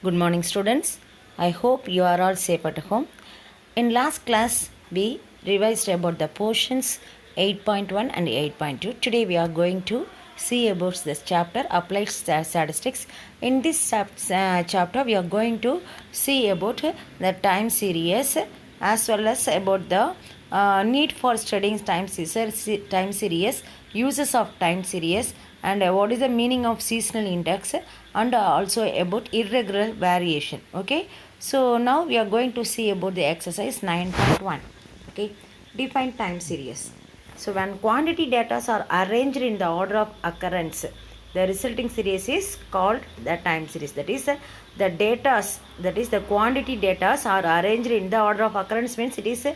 Good morning, students. I hope you are all safe at home. In last class, we revised about the portions 8.1 and 8.2. Today, we are going to see about this chapter, Applied Statistics. In this chapter, we are going to see about the time series as well as about the need for studying time series, uses of time series, and what is the meaning of seasonal index, and also about irregular variation. Okay, so now we are going to see about the exercise 9.1. Okay, define time series. So when quantity data are arranged in the order of occurrence, the resulting series is called the time series. That is the data, that is the quantity data are arranged in the order of occurrence, means it is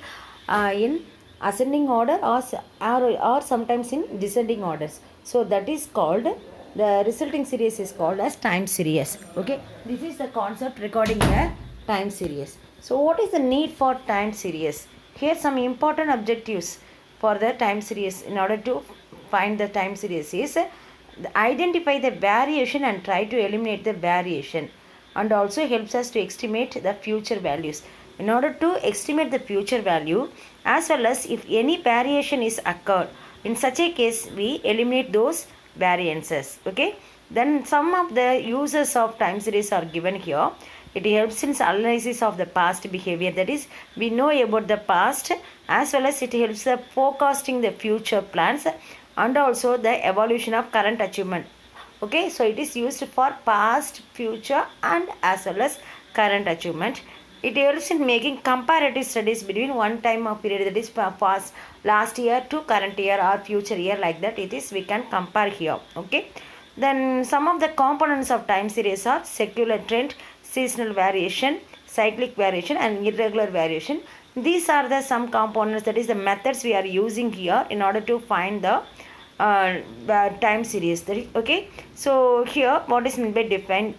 in ascending order or sometimes in descending orders. So that is called, the resulting series is called as time series. Okay, this is the concept regarding a time series. So what is the need for time series? Here some important objectives for the time series in order to find the time series is identify the variation and try to eliminate the variation, and also helps us to estimate the future values. In order to estimate the future value, as well as if any variation is occurred, in such a case we eliminate those variances. Okay, then some of the uses of time series are given here. It helps in analysis of the past behavior, that is we know about the past, as well as it helps the forecasting the future plans, and also the evolution of current achievement. Okay, so it is used for past, future, and as well as current achievement. It helps in making comparative studies between one time of period, that is past last year to current year or future year, like that it is we can compare here. Okay, then some of the components of time series are secular trend, seasonal variation, cyclic variation, and irregular variation. These are the some components, that is the methods we are using here in order to find the time series. That is, okay, so here what is meant by defined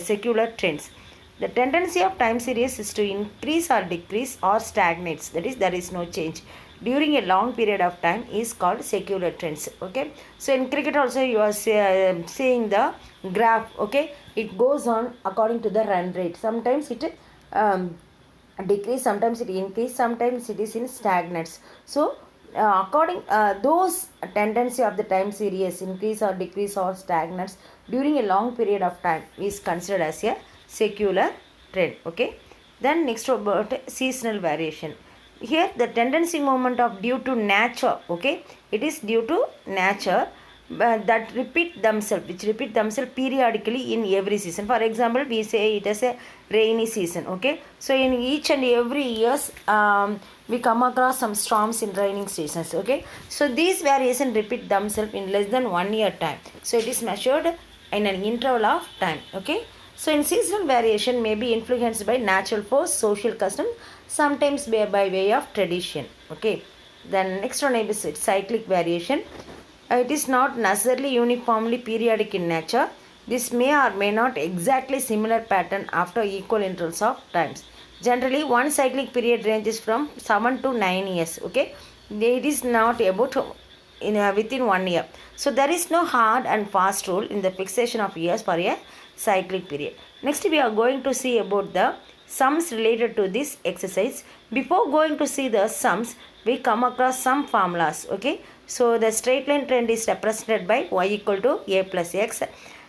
secular trends? The tendency of time series is to increase or decrease or stagnates, that is there is no change during a long period of time, is called secular trends. Okay, so in cricket also you are seeing the graph. Okay, it goes on according to the run rate. Sometimes it decrease, sometimes it increase, sometimes it is in stagnates. So according those tendency of the time series increase or decrease or stagnates during a long period of time is considered as a secular trend. Okay, then next about seasonal variation. Here the tendency movement of due to nature. Okay, it is due to nature that repeat themselves, which repeat themselves periodically in every season. For example, we say it as a rainy season. Okay, so in each and every years we come across some storms in raining seasons. Okay, so these variations repeat themselves in less than 1 year time, so it is measured in an interval of time. Okay, so in seasonal variation may be influenced by natural force, social custom, sometimes by way of tradition. Okay, then next one is cyclic variation. It is not necessarily uniformly periodic in nature. This may or may not exactly similar pattern after equal intervals of times. Generally, one cyclic period ranges from 7 to 9 years. Okay, it is not about within 1 year. So there is no hard and fast rule in the fixation of years for a cyclic period. Next, we are going to see about the sums related to this exercise. Before going to see the sums, we come across some formulas. Okay, so the straight line trend is represented by y equal to a plus x,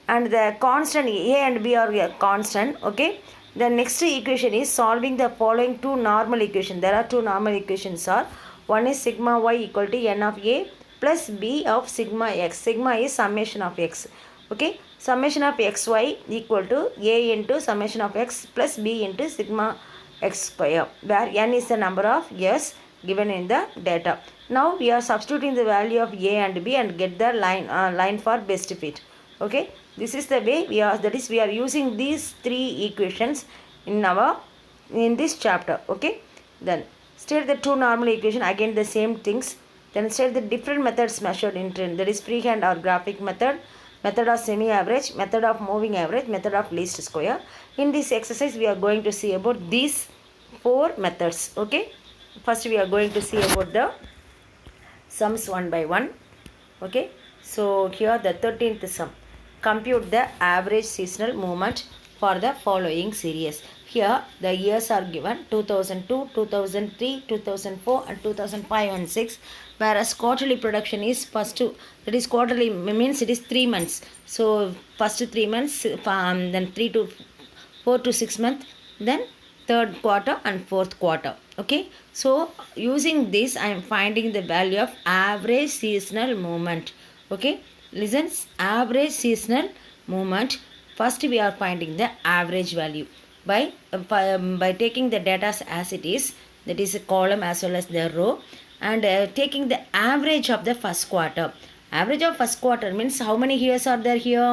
and the constant a and b are constant. Okay, the next equation is solving the following two normal equations. There are two normal equations are, one is sigma y equal to n of a plus b of sigma x. Sigma is summation of x. Okay, summation of xy equal to a into summation of x plus b into sigma x square, where n is the number of years given in the data. Now we are substituting the value of a and b and get the line for best fit. Okay, this is the way we are, that is we are using these three equations in this chapter. Okay, then state the two normal equation, again the same things. Then state the different methods measured in trend, that is freehand or graphic method, method of semi-average, method of moving average, method of least square. In this exercise we are going to see about these four methods. Okay, first we are going to see about the sums one by one. Okay, so here the 13th sum. Compute the average seasonal movement for the following series. Here the years are given 2002, 2003, 2004 and 2005 and 6, whereas quarterly production is first two, that is quarterly means it is 3 months. So first 3 months, then 3 to 4 to 6 months, then third quarter and fourth quarter. Okay, so using this I am finding the value of average seasonal movement. Okay, listen, average seasonal movement. First we are finding the average value by taking the data as it is, that is a column as well as the row, and taking the average of the first quarter. Average of first quarter means how many years are there here?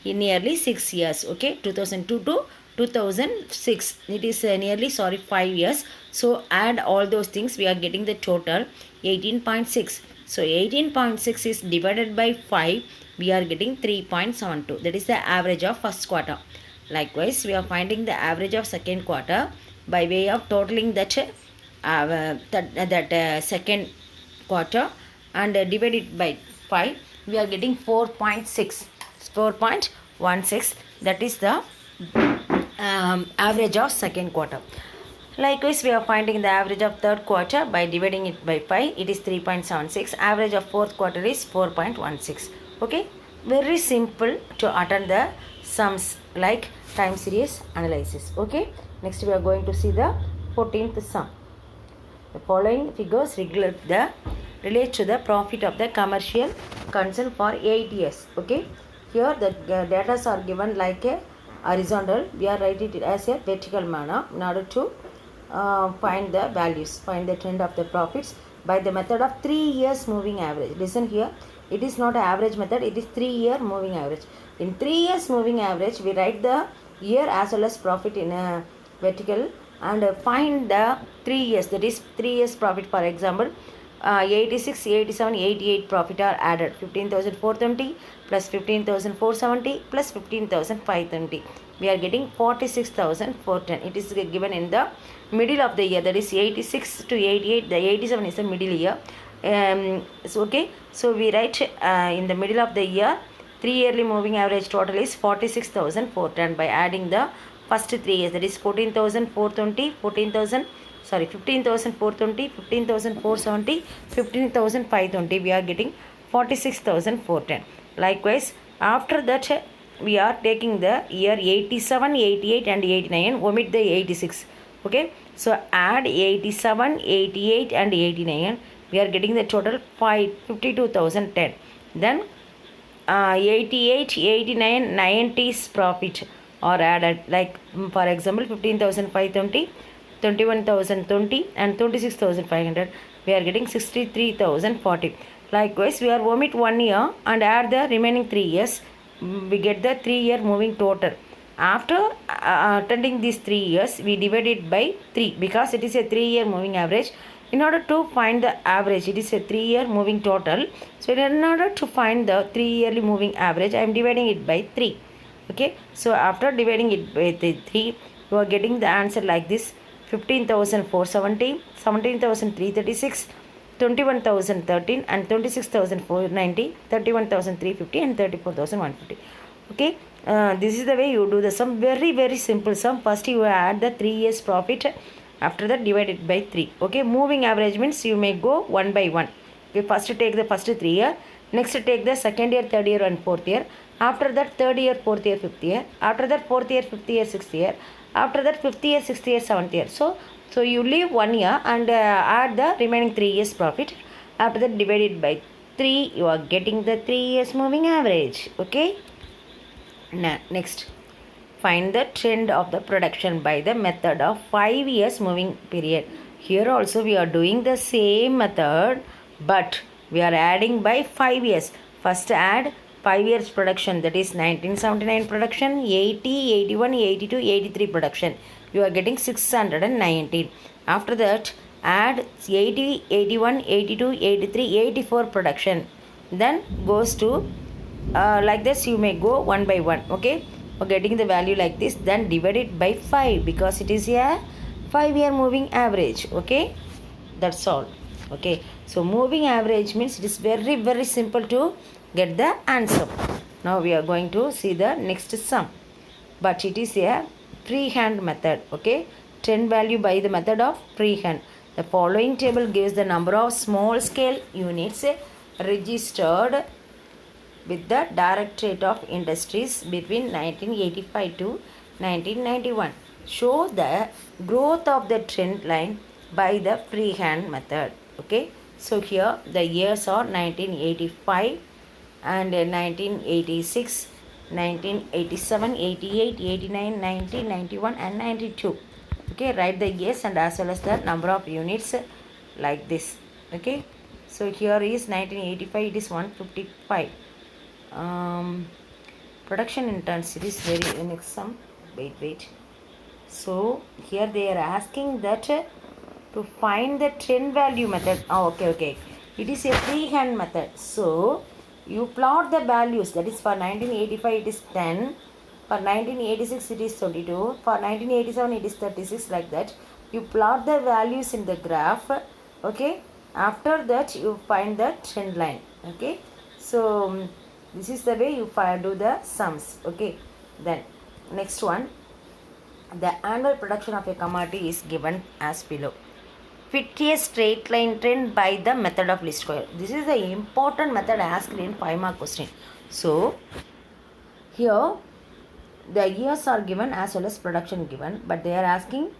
Nearly 6 years. Okay, 2002 to 2006, it is nearly 5 years. So add all those things, we are getting the total 18.6. so 18.6 is divided by 5, we are getting 3.72. that is the average of first quarter. Likewise, we are finding the average of second quarter by way of totaling that second quarter and divide it by 5, we are getting 4.6, 4.16. that is the average of second quarter. Likewise, we are finding the average of third quarter by dividing it by 5, it is 3.76. average of fourth quarter is 4.16. okay, very simple to attend the sums like time series analysis. Okay, next we are going to see the 14th sum. The following figures relate to the profit of the commercial concern for 8 years. Okay, here the data are given like a horizontal, we are writing it as a vertical manner in order to find the values, find the trend of the profits by the method of 3 years moving average. Listen here, it is not an average method, it is 3 year moving average. In 3 years moving average, we write the year as well as profit in a vertical and find the 3 years, that is 3 years profit. For example, 86, 87, 88 profit are added. 15,420 plus 15,470 plus 15,520. We are getting 46,410. It is given in the middle of the year, that is 86 to 88. The 87 is the middle year. Okay, so we write in the middle of the year, 3 yearly moving average total is 46,410 by adding the first 3 years, that is 14,420, 15,420, 15,470, 15,520. we are getting 46,410. Likewise, after that we are taking the year 87, 88 and 89, omit the 86. Okay, so add 87, 88 and 89, we are getting the total 52,010. then 88, 89, 90's profit are added, like for example 15,520, 21,020 and 26,500, we are getting 63,040. Likewise, we are omit 1 year and add the remaining 3 years, we get the 3 year moving total. After attending these 3 years, we divide it by 3 because it is a 3 year moving average. In order to find the average, it is a 3 year moving total. So in order to find the 3 yearly moving average, I am dividing it by 3. Okay, so after dividing it by 3, you are getting the answer like this: 15,470, 17,336, 21,013 and 26,490, 31,350 and 34,150. Okay, this is the way you do the sum. Very very simple sum. First you add the 3 years profit, after that divide it by 3. Okay, moving average means you may go one by one. Okay, first take the first 3 year, next take the second year, third year and fourth year, after that third year, fourth year, fifth year, after that fourth year, fifth year, sixth year, after that fifth year, sixth year, seventh year. So you leave 1 year and add the remaining 3 years profit, after that divide it by 3, you are getting the 3 years moving average. Okay, now next, find the trend of the production by the method of 5 years moving period. Here also we are doing the same method, but we are adding by 5 years. First add 5 years production, that is 1979 production, 80, 81, 82, 83 production, you are getting 619. After that add 80, 81, 82, 83, 84 production, then goes to like this, you may go one by one. Okay, for getting the value like this, then divide it by 5 because it is a 5 year moving average. Okay, that's all. Okay, so moving average means it is very very simple to get the answer. Now we are going to see the next sum. but it is a freehand method. Okay, trend value by the method of freehand. The following table gives the number of small scale units registered with the Directorate of Industries between 1985 to 1991. Show the growth of the trend line by the freehand method. Okay, so here the years are 1985 and 1986, 1987, 88, 89, 90, 91 and 92. Okay, write the years and as well as the number of units like this. Okay, so here is 1985, it is 155. Production intensity is very next sum. Wait. So here they are asking that to find the trend value method. Okay. It is a freehand method. So you plot the values. That is for 1985 it is 10. For 1986 it is 22. For 1987 it is 36, like that. You plot the values in the graph. Okay. After that you find the trend line. Okay. So this is the way you do the sums. Okay. Then next one. The annual production of a commodity is given as below. Fit a straight line trend by the method of least square. This is the important method asked in 5-mark question. So here the years are given as well as production given, but they are asking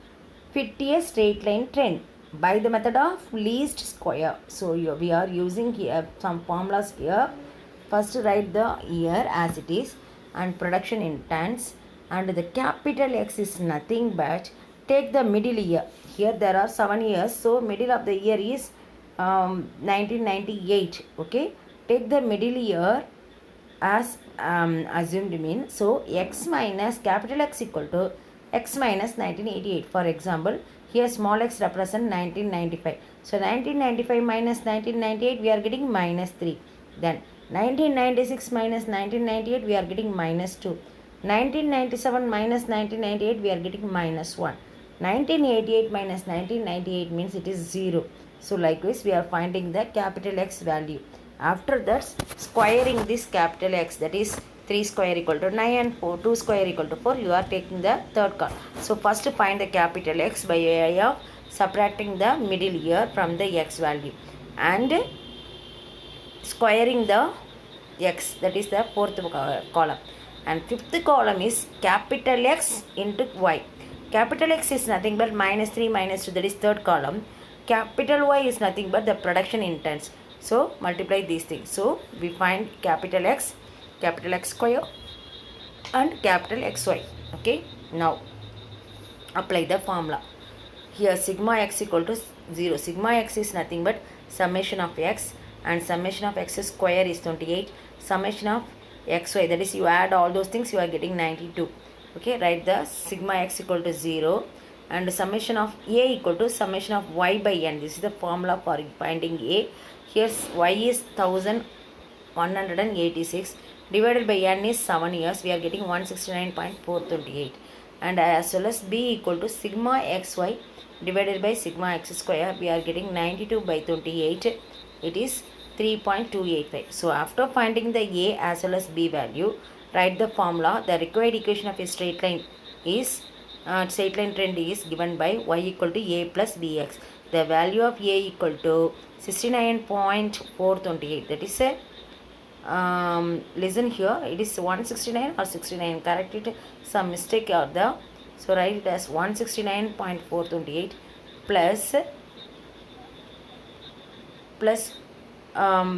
fit a straight line trend by the method of least square. So we are using here some formulas here. First write the year as it is and production in tons, and the capital X is nothing but take the middle year. Here there are 7 years, so middle of the year is 1998. Okay, take the middle year as assumed mean. So X minus capital X equal to X minus 1988. For example, here small x represent 1995. So 1995 minus 1998 we are getting minus 3. Then 1996 minus 1998 we are getting minus 2. 1997 minus 1998 we are getting minus 1. 1988 minus 1998 means it is 0. So likewise we are finding the capital X value. After that, squaring this capital X, that is 3 square equal to 9 and 2 square equal to 4, you are taking the third column. So first find the capital X by way of subtracting the middle year from the X value and squaring the X, that is the fourth column. And fifth column is capital X into Y. Capital X is nothing but minus 3 minus 2, that is third column. Capital Y is nothing but the production in tons. So multiply these things. So we find capital X square and capital XY. Okay. Now apply the formula. Here sigma x equal to 0. Sigma x is nothing but summation of x, and summation of x square is 28. Summation of xy, that is you add all those things, you are getting 92. Okay, write the sigma x equal to 0 and summation of a equal to summation of y by n. This is the formula for finding a. Here y is 1186 divided by n is 7 years. We are getting 169.428. And as well as b equal to sigma xy divided by sigma x square. We are getting 92 by 28. It is 3.285. So after finding the a as well as b value, write the formula. The required equation of a straight line is straight line trend is given by y equal to a plus bx. The value of a equal to 69.428. That is a listen here, it is 169 or 69. Correct it. Some mistake are there. So write it as 169.428 plus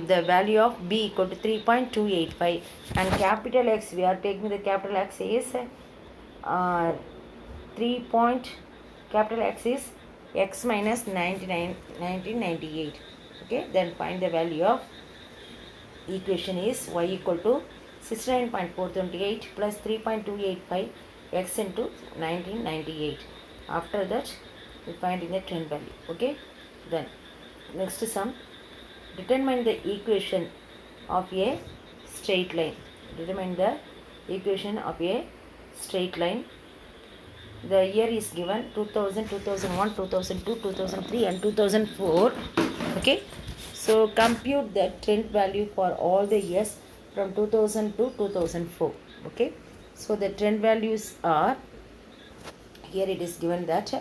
the value of b equal to 3.285, and capital X, we are taking the capital X is capital X is x minus 1998. Okay, then find the value of equation is y equal to 69.428 plus 3.285 x into 1998. After that we find in the trend value. Okay, then next sum. Determine the equation of a straight line. Determine the equation of a straight line. The year is given 2000, 2001, 2002, 2003 and 2004. Okay. So compute the trend value for all the years from 2000 to 2004. Okay. So the trend values are, here it is given that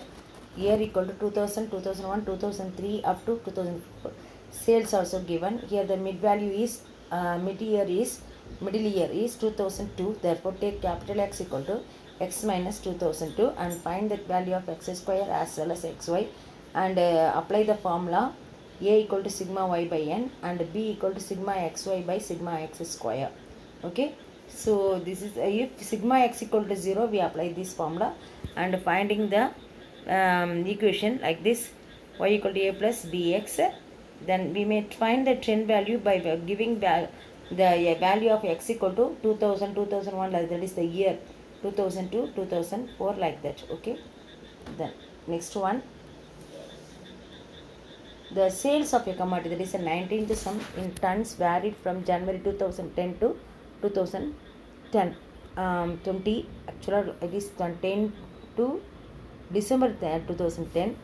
year equal to 2000, 2001, 2003 up to 2004. Sales also given. Here the mid value is middle year is 2002. Therefore take capital X equal to x minus 2002 and find the value of x square as well as xy, and apply the formula a equal to sigma y by n and b equal to sigma xy by sigma x square. Okay, so this is if sigma x equal to 0, we apply this formula and finding the equation like this, y equal to a plus bx. Then we may find the trend value by giving the value of x equal to 2000, 2001, that is the year 2002, 2004, like that. Okay, then next one, the sales of a commodity, that is a 19th sum in tons, varied from January 2010 to 2010. 20 actually it is 10 to December 2010.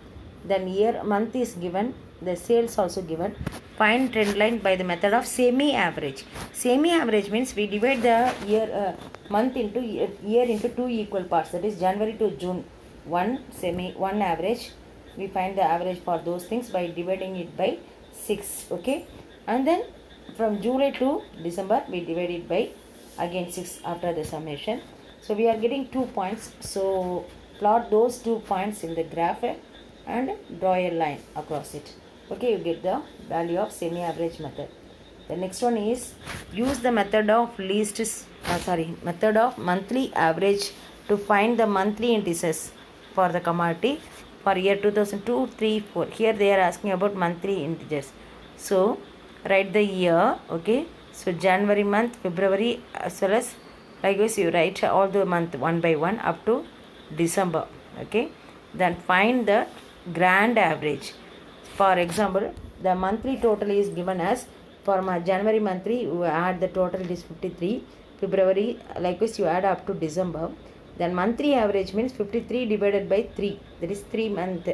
Then year, month is given, the sales also given. Find trend line by the method of semi average. Semi average means we divide the year month into year into two equal parts, that is January to June, one average. We find the average for those things by dividing it by 6. Okay, and then from July to December we divide it by again 6 after the summation. So we are getting 2 points. So plot those 2 points in the graph and draw a line across it. Okay, you get the value of semi average method. The next one is use the method of method of monthly average to find the monthly indices for the commodity for year 2002, 3, 4. Here they are asking about monthly integers. So write the year. Okay, so January month, February, as well as likewise you write all the month one by one up to December. Okay, then find the grand average. For example, the monthly total is given as, for my January monthly you add the total, it is 53. February likewise you add up to December. Then monthly average means 53 divided by 3, that is 3 month.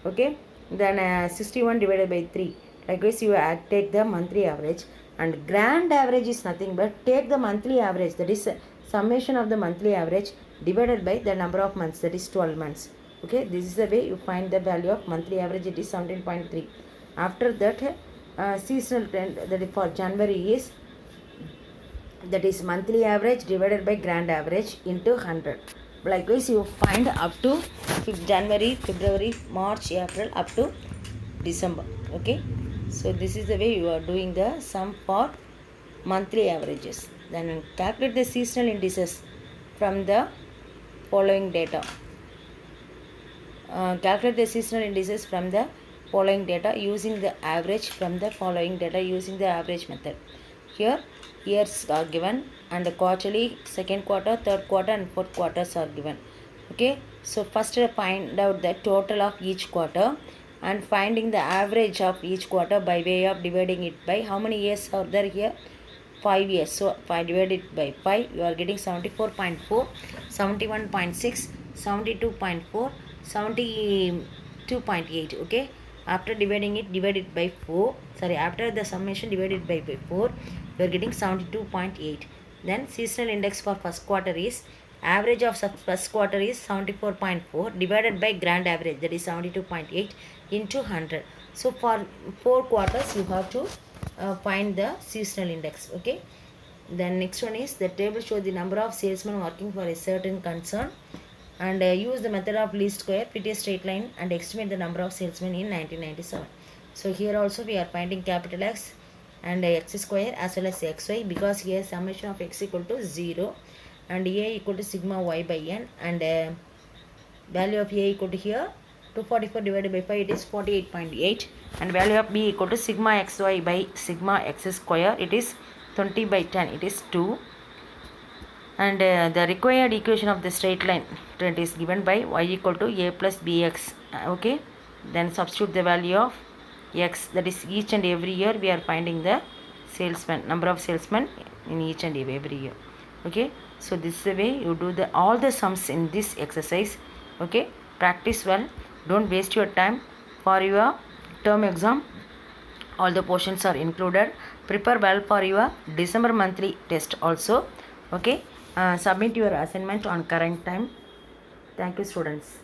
Okay, then 61 divided by 3, likewise you take the monthly average. And grand average is nothing but take the monthly average, that is summation of the monthly average divided by the number of months, that is 12 months. Okay, this is the way you find the value of monthly average, it is 17.3. After that seasonal trend, that is for January is, that is monthly average divided by grand average into 100. Likewise you find up to January, February, March, April, up to December. Okay, so this is the way you are doing the sum for monthly averages. Then calculate the seasonal indices from the following data. Calculate the seasonal indices from the following data using the average from the following data using the average method. Here years are given and the quarterly, second quarter, third quarter and fourth quarters are given. Okay, so first find out the total of each quarter and finding the average of each quarter by way of dividing it by how many years are there here, 5 years. So if I divide it by 5, you are getting 74.4, 71.6, 72.4, 72.8. Okay, after dividing it, divide it by 4, after the summation divided by 4, you are getting 72.8. Then seasonal index for first quarter is, average of first quarter is 74.4 divided by grand average, that is 72.8 into 100. So for 4 quarters you have to find the seasonal index. Okay, then next one is the table shows the number of salesmen working for a certain concern and use the method of least square, fit a straight line and estimate the number of salesmen in 1997. So here also we are finding capital X and x square as well as xy, because here summation of x equal to 0 and a equal to sigma y by n, and value of a equal to here 244 divided by 5, it is 48.8, and value of b equal to sigma xy by sigma x square, it is 20 by 10, it is 2. And the required equation of the straight line trend is given by y equal to a plus bx. Okay, then substitute the value of x, that is each and every year we are finding the salesman, number of salesmen in each and every year. Okay, so this is the way you do the all the sums in this exercise. Okay, practice well, don't waste your time. For your term exam all the portions are included. Prepare well for your December monthly test also. Okay, submit your assignment on current time. Thank you, students.